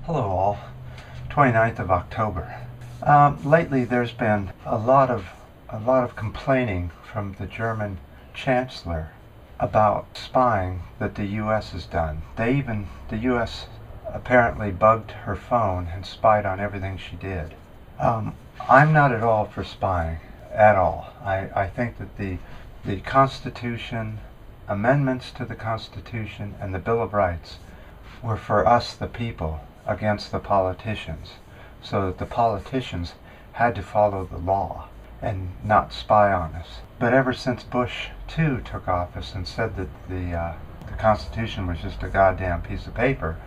Hello all. 29th of October. Lately there's been a lot of complaining from the German Chancellor about spying that the US has done. The US apparently bugged her phone and spied on everything she did. I'm not at all for spying, at all. I think that the Constitution, amendments to the Constitution and the Bill of Rights were for us the people against the politicians, so that the politicians had to follow the law and not spy on us. But ever since Bush too took office and said that the Constitution was just a goddamn piece of paper,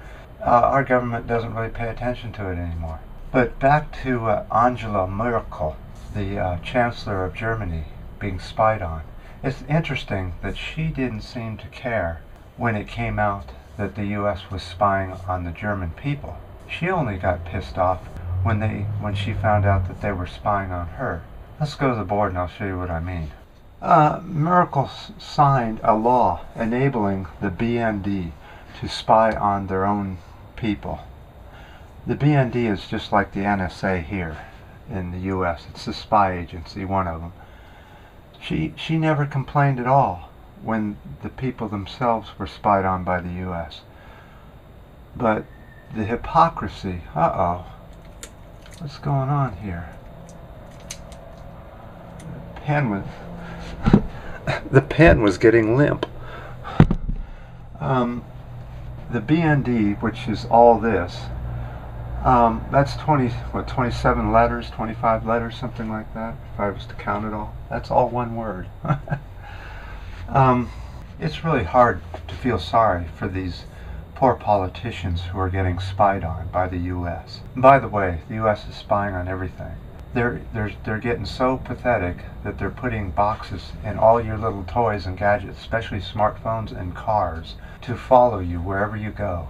our government doesn't really pay attention to it anymore. But back to Angela Merkel, the Chancellor of Germany, being spied on. It's interesting that she didn't seem to care when it came out that the U.S. was spying on the German people. She only got pissed off when she found out that they were spying on her. Let's go to the board and I'll show you what I mean. Merkel signed a law enabling the BND to spy on their own people. The BND is just like the NSA here in the U.S. It's a spy agency, one of them. She never complained at all when the people themselves were spied on by the U.S. But the hypocrisy, what's going on here? The pen was getting limp. The BND, which is all this, that's 27 letters, 25 letters, something like that, if I was to count it all. That's all one word. It's really hard to feel sorry for these poor politicians who are getting spied on by the U.S. And by the way, the U.S. is spying on everything. They're getting so pathetic that they're putting boxes in all your little toys and gadgets, especially smartphones and cars, to follow you wherever you go.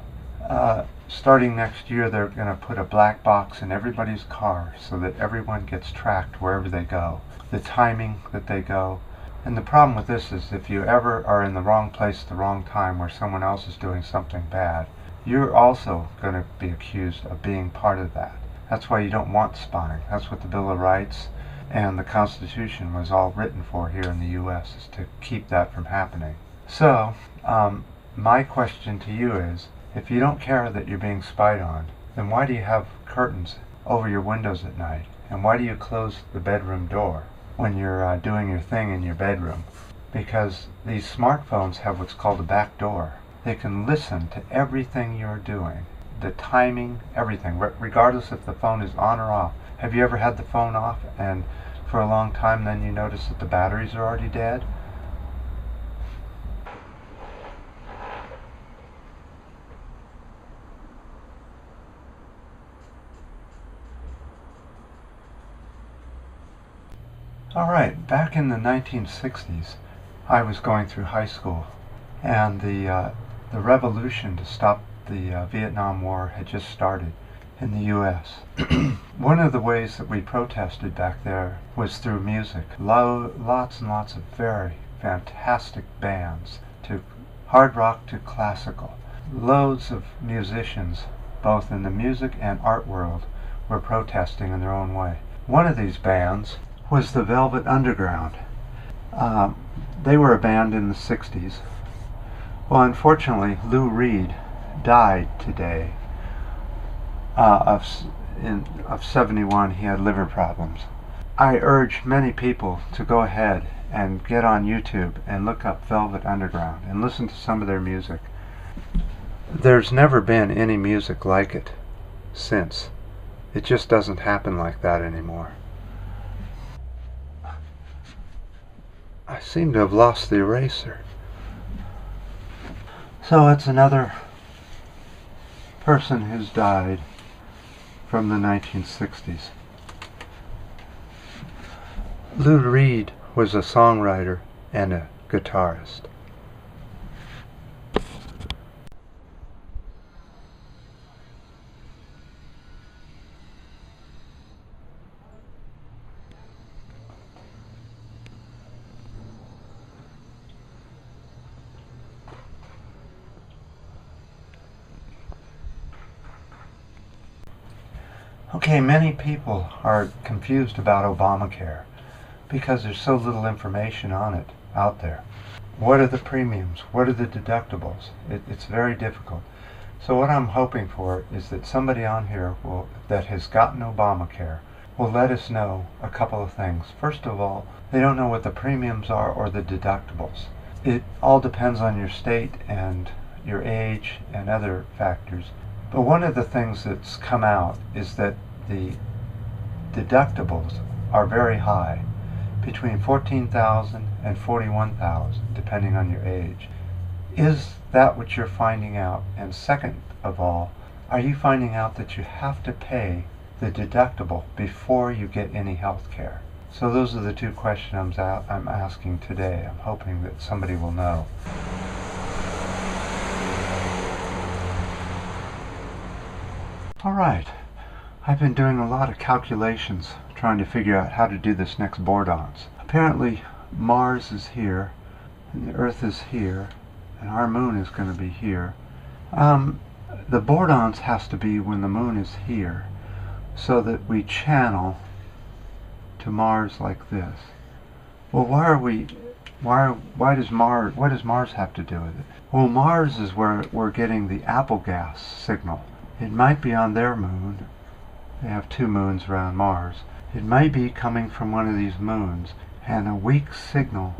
Starting next year, they're going to put a black box in everybody's car so that everyone gets tracked wherever they go, the timing that they go. And the problem with this is if you ever are in the wrong place at the wrong time where someone else is doing something bad, you're also going to be accused of being part of that. That's why you don't want spying. That's what the Bill of Rights and the Constitution was all written for here in the U.S., is to keep that from happening. So, my question to you is, if you don't care that you're being spied on, then why do you have curtains over your windows at night? And why do you close the bedroom door when you're doing your thing in your bedroom? Because these smartphones have what's called a back door. They can listen to everything you're doing, the timing, everything, regardless if the phone is on or off. Have you ever had the phone off and for a long time then you notice that the batteries are already dead? Alright, back in the 1960s, I was going through high school, and the revolution to stop the Vietnam War had just started in the U.S. One of the ways that we protested back there was through music. Lots and lots of very fantastic bands, to hard rock to classical. Loads of musicians, both in the music and art world, were protesting in their own way. One of these bands was the Velvet Underground. They were a band in the 60s. Well, unfortunately, Lou Reed died today. Of 71, he had liver problems. I urge many people to go ahead and get on YouTube and look up Velvet Underground and listen to some of their music. There's never been any music like it since. It just doesn't happen like that anymore. I seem to have lost the eraser. So it's another person who's died from the 1960s. Lou Reed was a songwriter and a guitarist. Okay, many people are confused about Obamacare because there's so little information on it out there. What are the premiums? What are the deductibles? It's very difficult. So what I'm hoping for is that somebody on here that has gotten Obamacare will let us know a couple of things. First of all, they don't know what the premiums are or the deductibles. It all depends on your state and your age and other factors. But one of the things that's come out is that the deductibles are very high, between $14,000 and $41,000, depending on your age. Is that what you're finding out? And second of all, are you finding out that you have to pay the deductible before you get any health care? So those are the two questions I'm asking today. I'm hoping that somebody will know. All right, I've been doing a lot of calculations trying to figure out how to do this next Boardánce. Apparently Mars is here and the Earth is here and our moon is going to be here. The Boardánce has to be when the moon is here, so that we channel to Mars like this. Well, what does Mars have to do with it? Well, Mars is where we're getting the Applegas signal. It might be on their moon. They have two moons around Mars. It may be coming from one of these moons, and a weak signal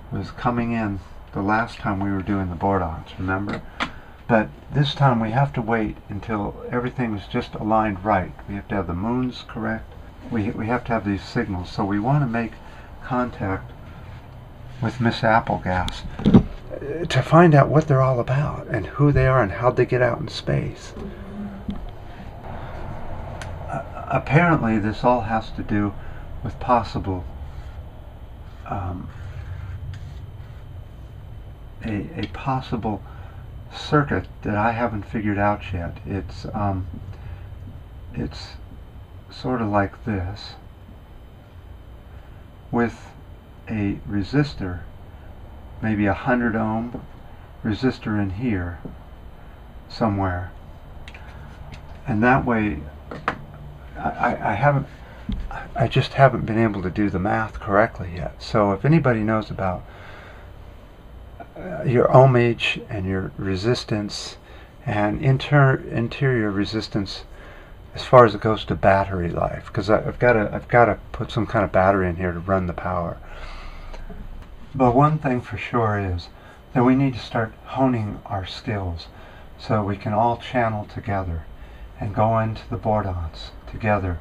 was coming in the last time we were doing the Boardánce, remember? But this time we have to wait until everything is just aligned right. We have to have the moons correct. We have to have these signals. So we want to make contact with Miss Applegas to find out what they're all about and who they are and how they get out in space. Apparently this all has to do with possible a possible circuit that I haven't figured out yet. It's sort of like this, with a resistor, maybe 100 ohm resistor in here somewhere, and that way I just haven't been able to do the math correctly yet. So if anybody knows about your ohmage and your resistance and interior resistance as far as it goes to battery life, because I've got to put some kind of battery in here to run the power. But one thing for sure is that we need to start honing our skills so we can all channel together and go into the Boardánce together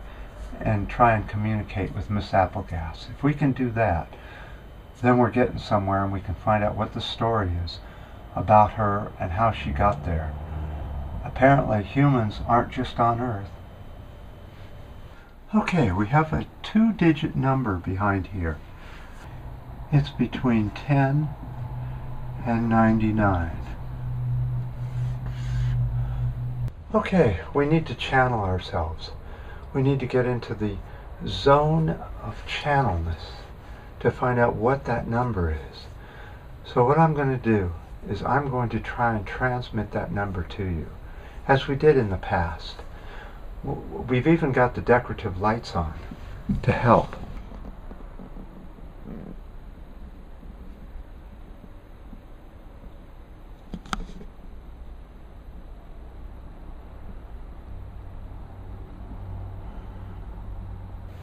and try and communicate with Miss Applegas. If we can do that, then we're getting somewhere, and we can find out what the story is about her and how she got there. Apparently humans aren't just on Earth. Okay, we have a 2-digit number behind here. It's between 10 and 99. Okay, we need to channel ourselves. We need to get into the zone of channelness to find out what that number is. So what I'm going to do is I'm going to try and transmit that number to you, as we did in the past. We've even got the decorative lights on to help.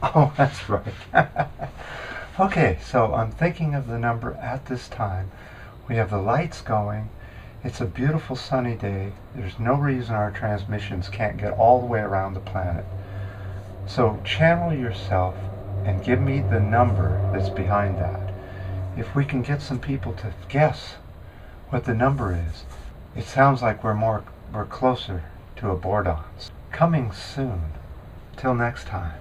Oh, that's right. Okay, so I'm thinking of the number at this time. We have the lights going. It's a beautiful sunny day. There's no reason our transmissions can't get all the way around the planet. So channel yourself and give me the number that's behind that. If we can get some people to guess what the number is, it sounds like we're closer to a Boardánce. Coming soon. Till next time.